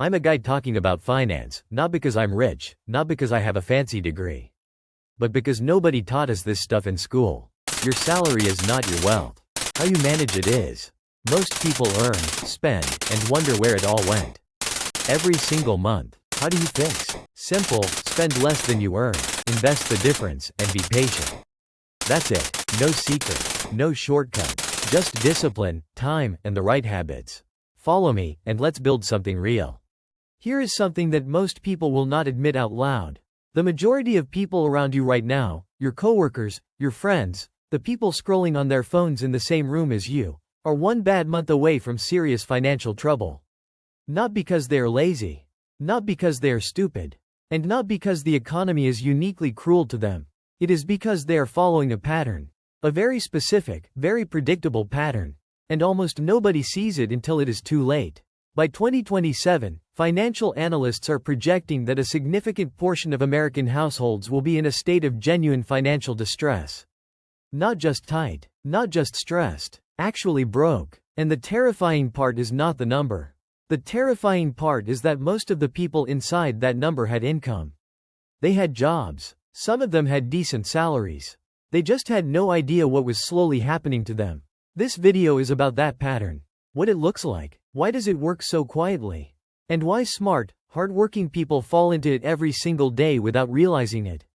I'm a guy talking about finance, not because I'm rich, not because I have a fancy degree, but because nobody taught us this stuff in school. Your salary is not your wealth. How you manage it is. Most people earn, spend, and wonder where it all went. Every single month. How do you fix? Simple, spend less than you earn, invest the difference, and be patient. That's it. No secret, no shortcut. Just discipline, time, and the right habits. Follow me, and let's build something real. Here is something that most people will not admit out loud. The majority of people around you right now, your coworkers, your friends, the people scrolling on their phones in the same room as you, are one bad month away from serious financial trouble. Not because they are lazy, not because they are stupid, and not because the economy is uniquely cruel to them. It is because they are following a pattern. A very specific, very predictable pattern. And almost nobody sees it until it is too late. By 2027, financial analysts are projecting that a significant portion of American households will be in a state of genuine financial distress. Not just tight, not just stressed, actually broke. And the terrifying part is not the number. The terrifying part is that most of the people inside that number had income. They had jobs. Some of them had decent salaries. They just had no idea what was slowly happening to them. This video is about that pattern. What it looks like. Why does it work so quietly? And why smart, hardworking people fall into it every single day without realizing it.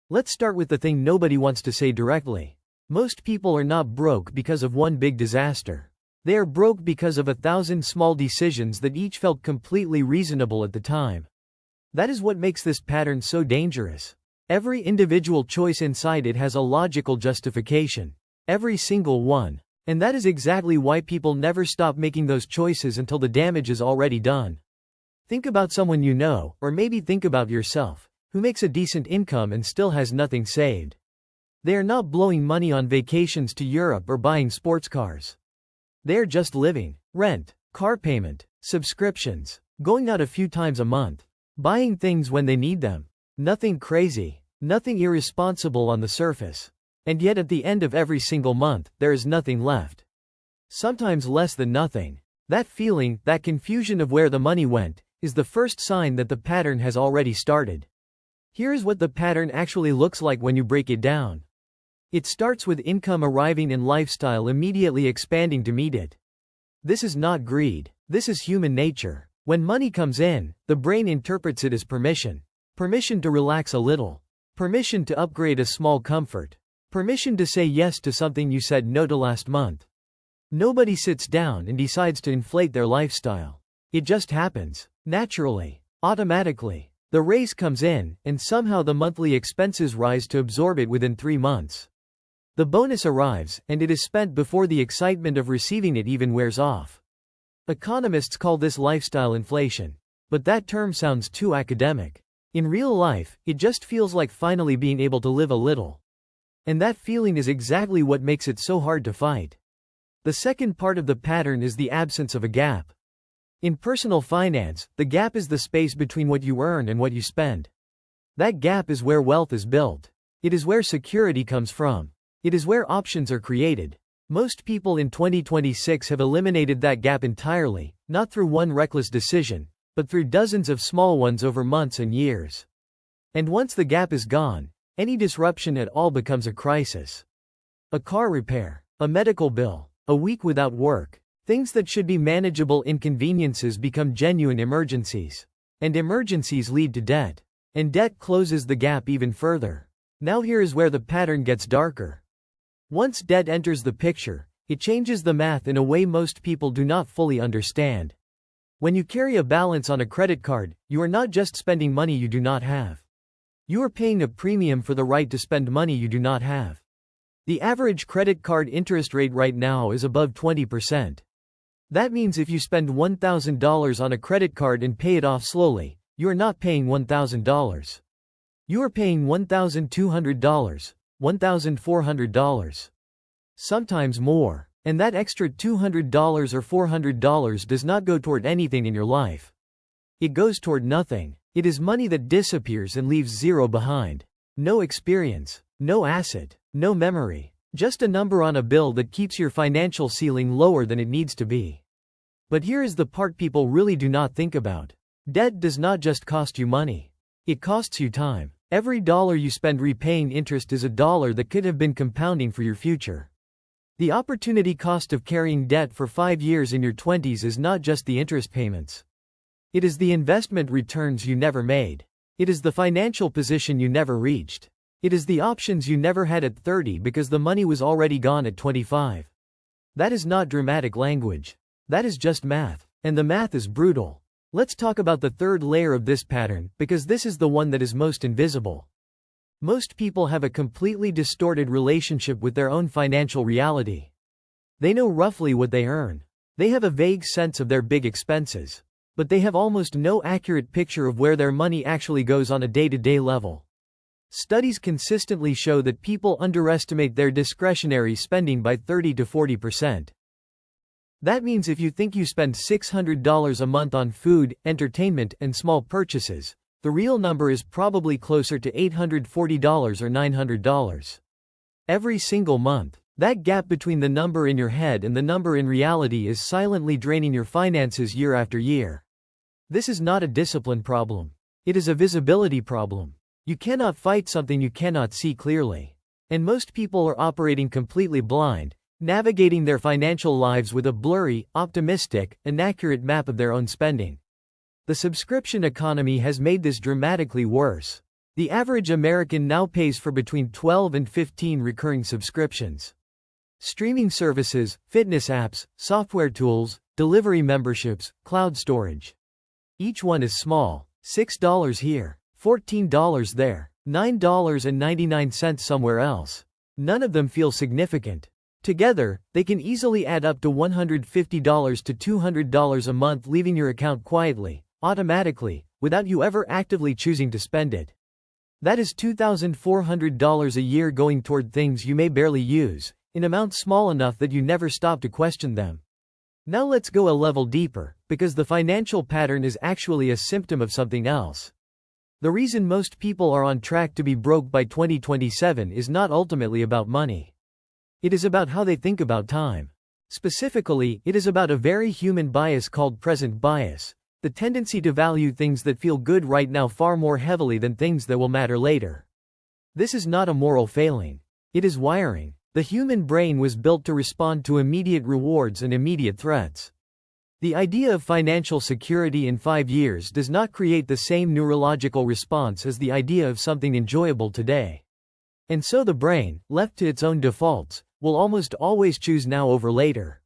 Let's start with the thing nobody wants to say directly. Most people are not broke because of one big disaster. They are broke because of 1,000 small decisions that each felt completely reasonable at the time. That is what makes this pattern so dangerous. Every individual choice inside it has a logical justification. Every single one. And that is exactly why people never stop making those choices until the damage is already done. Think about someone you know, or maybe think about yourself, who makes a decent income and still has nothing saved. They are not blowing money on vacations to Europe or buying sports cars. They are just living, rent, car payment, subscriptions, going out a few times a month, buying things when they need them. Nothing crazy, nothing irresponsible on the surface. And yet at the end of every single month, there is nothing left. Sometimes less than nothing. That feeling, that confusion of where the money went, is the first sign that the pattern has already started. Here is what the pattern actually looks like when you break it down. It starts with income arriving and lifestyle immediately expanding to meet it. This is not greed. This is human nature. When money comes in, the brain interprets it as permission. Permission to relax a little. Permission to upgrade a small comfort. Permission to say yes to something you said no to last month. Nobody sits down and decides to inflate their lifestyle. It just happens. Naturally. Automatically. The raise comes in, and somehow the monthly expenses rise to absorb it within 3 months. The bonus arrives, and it is spent before the excitement of receiving it even wears off. Economists call this lifestyle inflation. But that term sounds too academic. In real life, it just feels like finally being able to live a little. And that feeling is exactly what makes it so hard to fight. The second part of the pattern is the absence of a gap. In personal finance, the gap is the space between what you earn and what you spend. That gap is where wealth is built. It is where security comes from. It is where options are created. Most people in 2026 have eliminated that gap entirely, not through one reckless decision, but through dozens of small ones over months and years. And once the gap is gone, any disruption at all becomes a crisis. A car repair, a medical bill, a week without work, things that should be manageable inconveniences become genuine emergencies. And emergencies lead to debt. And debt closes the gap even further. Now here is where the pattern gets darker. Once debt enters the picture, it changes the math in a way most people do not fully understand. When you carry a balance on a credit card, you are not just spending money you do not have. You are paying a premium for the right to spend money you do not have. The average credit card interest rate right now is above 20%. That means if you spend $1,000 on a credit card and pay it off slowly, you are not paying $1,000. You are paying $1,200, $1,400. Sometimes more. And that extra $200 or $400 does not go toward anything in your life. It goes toward nothing. It is money that disappears and leaves zero behind. No experience, no asset, no memory. Just a number on a bill that keeps your financial ceiling lower than it needs to be. But here is the part people really do not think about. Debt does not just cost you money. It costs you time. Every dollar you spend repaying interest is a dollar that could have been compounding for your future. The opportunity cost of carrying debt for 5 years in your 20s is not just the interest payments. It is the investment returns you never made. It is the financial position you never reached. It is the options you never had at 30 because the money was already gone at 25. That is not dramatic language. That is just math. And the math is brutal. Let's talk about the third layer of this pattern, because this is the one that is most invisible. Most people have a completely distorted relationship with their own financial reality. They know roughly what they earn. They have a vague sense of their big expenses. But they have almost no accurate picture of where their money actually goes on a day-to-day level. Studies consistently show that people underestimate their discretionary spending by 30 to 40%. That means if you think you spend $600 a month on food, entertainment, and small purchases, the real number is probably closer to $840 or $900. Every single month. That gap between the number in your head and the number in reality is silently draining your finances year after year. This is not a discipline problem. It is a visibility problem. You cannot fight something you cannot see clearly. And most people are operating completely blind, navigating their financial lives with a blurry, optimistic, inaccurate map of their own spending. The subscription economy has made this dramatically worse. The average American now pays for between 12 and 15 recurring subscriptions. Streaming services, fitness apps, software tools, delivery memberships, cloud storage. Each one is small. $6 here, $14 there, $9.99 somewhere else. None of them feel significant. Together, they can easily add up to $150 to $200 a month, leaving your account quietly, automatically, without you ever actively choosing to spend it. That is $2,400 a year going toward things you may barely use, in amounts small enough that you never stop to question them. Now let's go a level deeper, because the financial pattern is actually a symptom of something else. The reason most people are on track to be broke by 2027 is not ultimately about money. It is about how they think about time. Specifically, it is about a very human bias called present bias, the tendency to value things that feel good right now far more heavily than things that will matter later. This is not a moral failing. It is wiring. The human brain was built to respond to immediate rewards and immediate threats. The idea of financial security in 5 years does not create the same neurological response as the idea of something enjoyable today. And so the brain, left to its own defaults, will almost always choose now over later.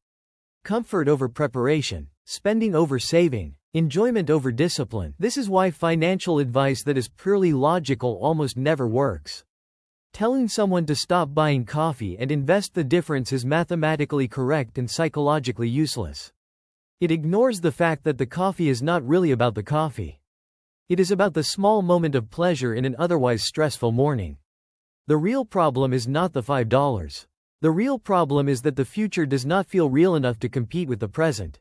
Comfort over preparation, spending over saving, enjoyment over discipline. This is why financial advice that is purely logical almost never works. Telling someone to stop buying coffee and invest the difference is mathematically correct and psychologically useless. It ignores the fact that the coffee is not really about the coffee. It is about the small moment of pleasure in an otherwise stressful morning. The real problem is not the $5. The real problem is that the future does not feel real enough to compete with the present.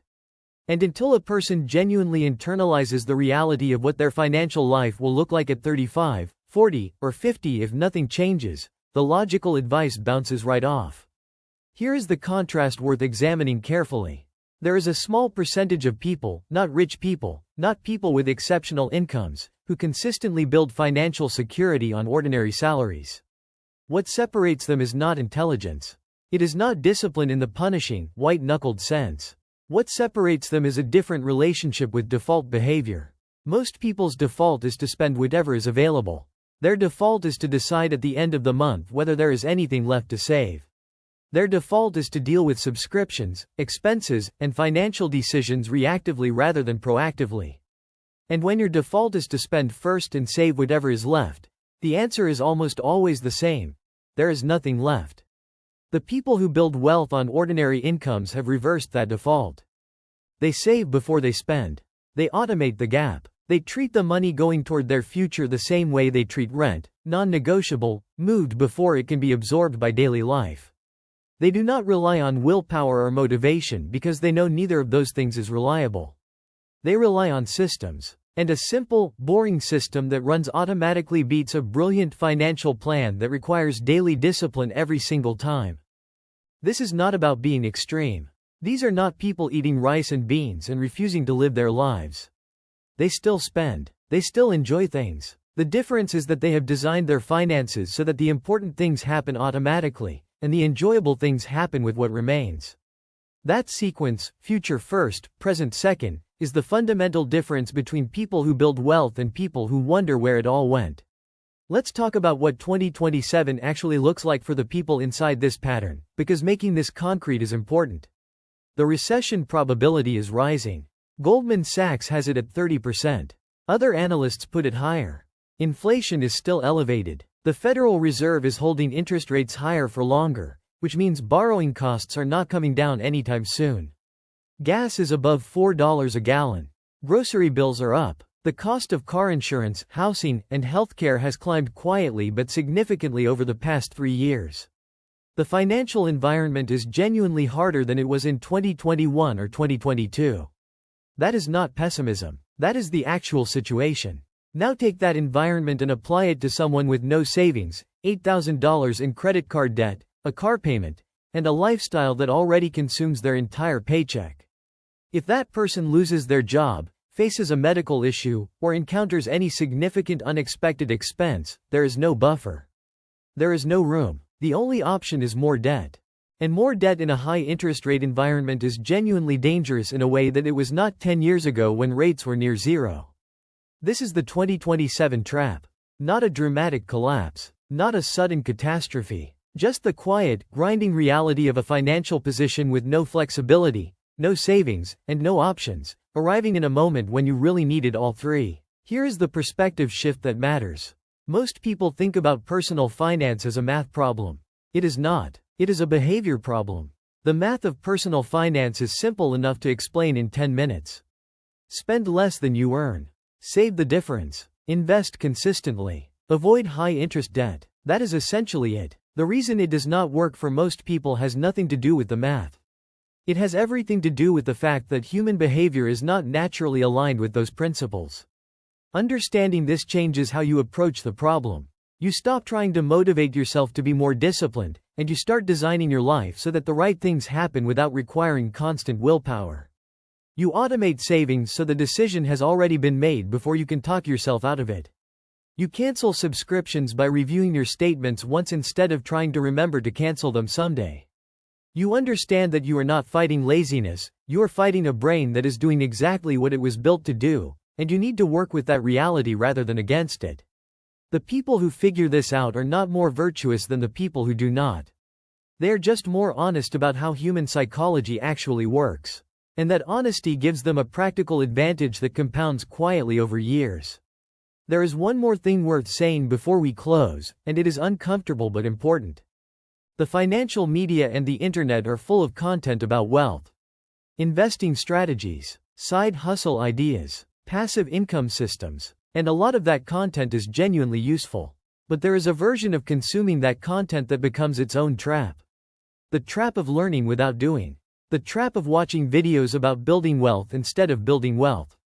And until a person genuinely internalizes the reality of what their financial life will look like at 35, 40, or 50 if nothing changes, the logical advice bounces right off. Here is the contrast worth examining carefully. There is a small percentage of people, not rich people, not people with exceptional incomes, who consistently build financial security on ordinary salaries. What separates them is not intelligence. It is not discipline in the punishing, white-knuckled sense. What separates them is a different relationship with default behavior. Most people's default is to spend whatever is available. Their default is to decide at the end of the month whether there is anything left to save. Their default is to deal with subscriptions, expenses, and financial decisions reactively rather than proactively. And when your default is to spend first and save whatever is left, the answer is almost always the same: there is nothing left. The people who build wealth on ordinary incomes have reversed that default. They save before they spend. They automate the gap. They treat the money going toward their future the same way they treat rent, non-negotiable, moved before it can be absorbed by daily life. They do not rely on willpower or motivation because they know neither of those things is reliable. They rely on systems. And a simple, boring system that runs automatically beats a brilliant financial plan that requires daily discipline every single time. This is not about being extreme. These are not people eating rice and beans and refusing to live their lives. They still spend. They still enjoy things. The difference is that they have designed their finances so that the important things happen automatically, and the enjoyable things happen with what remains. That sequence, future first, present second, is the fundamental difference between people who build wealth and people who wonder where it all went. Let's talk about what 2027 actually looks like for the people inside this pattern, because making this concrete is important. The recession probability is rising. Goldman Sachs has it at 30%. Other analysts put it higher. Inflation is still elevated. The Federal Reserve is holding interest rates higher for longer, which means borrowing costs are not coming down anytime soon. Gas is above $4 a gallon. Grocery bills are up. The cost of car insurance, housing, and healthcare has climbed quietly but significantly over the past 3 years. The financial environment is genuinely harder than it was in 2021 or 2022. That is not pessimism. That is the actual situation. Now take that environment and apply it to someone with no savings, $8,000 in credit card debt, a car payment, and a lifestyle that already consumes their entire paycheck. If that person loses their job, faces a medical issue, or encounters any significant unexpected expense, there is no buffer. There is no room. The only option is more debt. And more debt in a high-interest rate environment is genuinely dangerous in a way that it was not 10 years ago when rates were near zero. This is the 2027 trap. Not a dramatic collapse. Not a sudden catastrophe. Just the quiet, grinding reality of a financial position with no flexibility, no savings, and no options, arriving in a moment when you really needed all three. Here is the perspective shift that matters. Most people think about personal finance as a math problem. It is not. It is a behavior problem. The math of personal finance is simple enough to explain in 10 minutes. Spend less than you earn. Save the difference. Invest consistently. Avoid high-interest debt. That is essentially it. The reason it does not work for most people has nothing to do with the math. It has everything to do with the fact that human behavior is not naturally aligned with those principles. Understanding this changes how you approach the problem. You stop trying to motivate yourself to be more disciplined, and you start designing your life so that the right things happen without requiring constant willpower. You automate savings so the decision has already been made before you can talk yourself out of it. You cancel subscriptions by reviewing your statements once instead of trying to remember to cancel them someday. You understand that you are not fighting laziness, you are fighting a brain that is doing exactly what it was built to do, and you need to work with that reality rather than against it. The people who figure this out are not more virtuous than the people who do not. They are just more honest about how human psychology actually works. And that honesty gives them a practical advantage that compounds quietly over years. There is one more thing worth saying before we close, and it is uncomfortable but important. The financial media and the internet are full of content about wealth, investing strategies, side hustle ideas, passive income systems, and a lot of that content is genuinely useful. But there is a version of consuming that content that becomes its own trap. The trap of learning without doing. The trap of watching videos about building wealth instead of building wealth.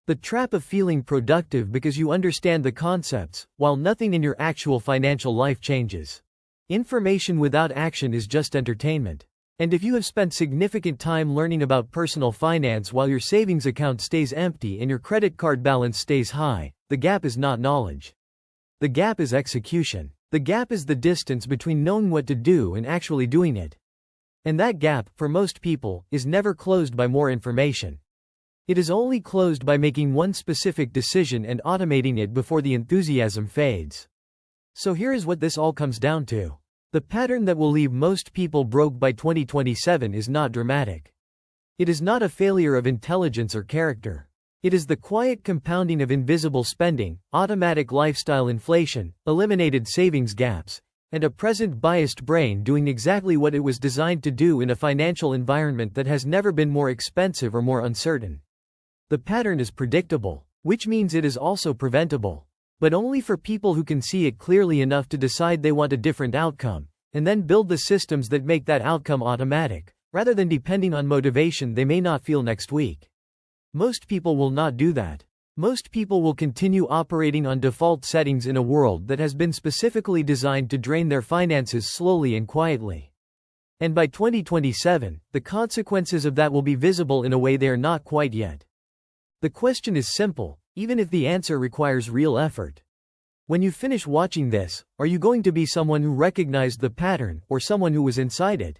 The trap of feeling productive because you understand the concepts, while nothing in your actual financial life changes. Information without action is just entertainment. And if you have spent significant time learning about personal finance while your savings account stays empty and your credit card balance stays high, the gap is not knowledge. The gap is execution. The gap is the distance between knowing what to do and actually doing it. And that gap, for most people, is never closed by more information. It is only closed by making one specific decision and automating it before the enthusiasm fades. So here is what this all comes down to. The pattern that will leave most people broke by 2027 is not dramatic. It is not a failure of intelligence or character. It is the quiet compounding of invisible spending, automatic lifestyle inflation, eliminated savings gaps, and a present-biased brain doing exactly what it was designed to do in a financial environment that has never been more expensive or more uncertain. The pattern is predictable, which means it is also preventable. But only for people who can see it clearly enough to decide they want a different outcome, and then build the systems that make that outcome automatic, rather than depending on motivation they may not feel next week. Most people will not do that. Most people will continue operating on default settings in a world that has been specifically designed to drain their finances slowly and quietly. And by 2027, the consequences of that will be visible in a way they are not quite yet. The question is simple, even if the answer requires real effort. When you finish watching this, are you going to be someone who recognized the pattern, or someone who was inside it?